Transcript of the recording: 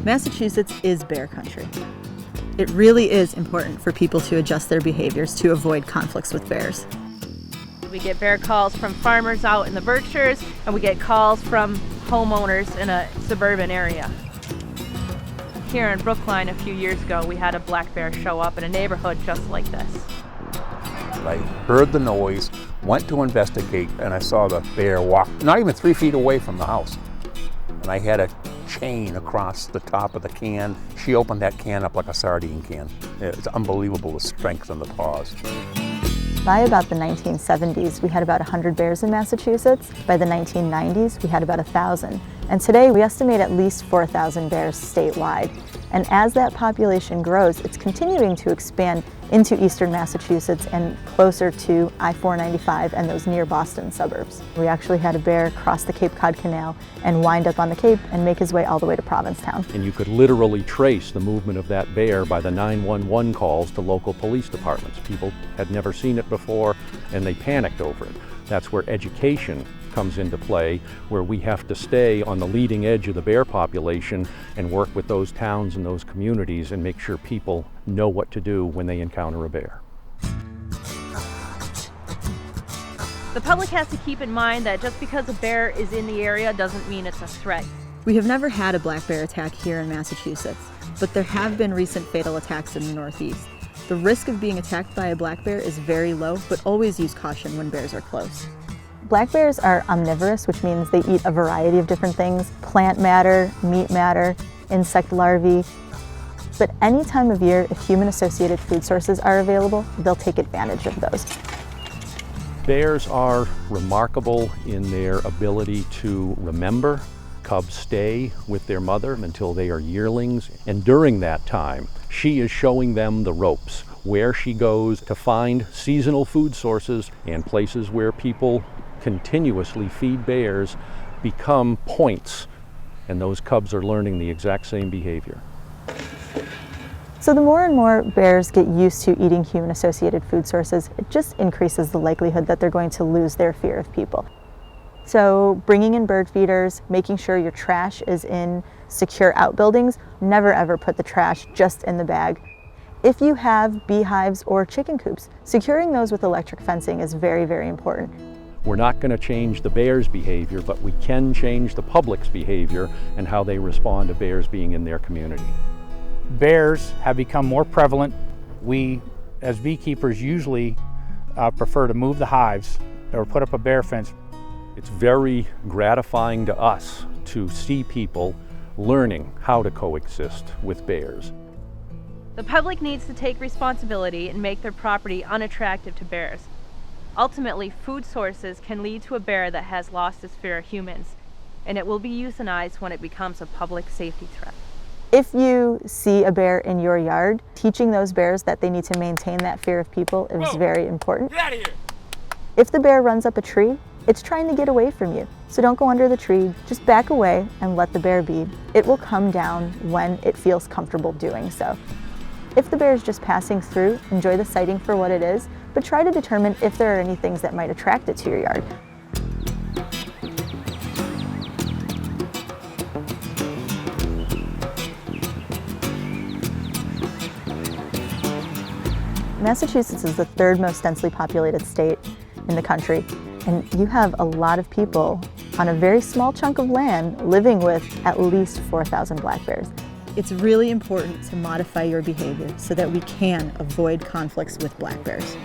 Massachusetts is bear country. It really is important for people to adjust their behaviors to avoid conflicts with bears. We get bear calls from farmers out in the Berkshires, and we get calls from homeowners in a suburban area. Here in Brookline a few years ago, we had a black bear show up in a neighborhood just like this. I heard the noise, went to investigate, and I saw the bear walk not even 3 feet away from the house. And I had a chain across the top of the can. She opened that can up like a sardine can. It's unbelievable, the strength in the paws. By about the 1970s, we had about 100 bears in Massachusetts. By the 1990s, we had about 1,000. And today, we estimate at least 4,000 bears statewide. And as that population grows, it's continuing to expand into eastern Massachusetts and closer to I-495 and those near Boston suburbs. We actually had a bear cross the Cape Cod Canal and wind up on the Cape and make his way all the way to Provincetown. And you could literally trace the movement of that bear by the 911 calls to local police departments. People had never seen it before and they panicked over it. That's where education comes into play, where we have to stay on the leading edge of the bear population and work with those towns and those communities and make sure people know what to do when they encounter a bear. The public has to keep in mind that just because a bear is in the area doesn't mean it's a threat. We have never had a black bear attack here in Massachusetts, but there have been recent fatal attacks in the Northeast. The risk of being attacked by a black bear is very low, but always use caution when bears are close. Black bears are omnivorous, which means they eat a variety of different things: plant matter, meat matter, insect larvae. But any time of year, if human-associated food sources are available, they'll take advantage of those. Bears are remarkable in their ability to remember. Cubs stay with their mother until they are yearlings, and during that time, she is showing them the ropes, where she goes to find seasonal food sources, and places where people continuously feed bears become points, and those cubs are learning the exact same behavior. So the more and more bears get used to eating human-associated food sources, it just increases the likelihood that they're going to lose their fear of people. So bringing in bird feeders, making sure your trash is in secure outbuildings, never ever put the trash just in the bag. If you have beehives or chicken coops, securing those with electric fencing is very, very important. We're not going to change the bears' behavior, but we can change the public's behavior and how they respond to bears being in their community. Bears have become more prevalent. We, as beekeepers, usually prefer to move the hives or put up a bear fence. It's very gratifying to us to see people learning how to coexist with bears. The public needs to take responsibility and make their property unattractive to bears. Ultimately, food sources can lead to a bear that has lost its fear of humans, and it will be euthanized when it becomes a public safety threat. If you see a bear in your yard, teaching those bears that they need to maintain that fear of people is very important. Get out of here! If the bear runs up a tree, it's trying to get away from you. So don't go under the tree, just back away and let the bear be. It will come down when it feels comfortable doing so. If the bear is just passing through, enjoy the sighting for what it is, but try to determine if there are any things that might attract it to your yard. Massachusetts is the third most densely populated state in the country, and you have a lot of people on a very small chunk of land living with at least 4,000 black bears. It's really important to modify your behavior so that we can avoid conflicts with black bears.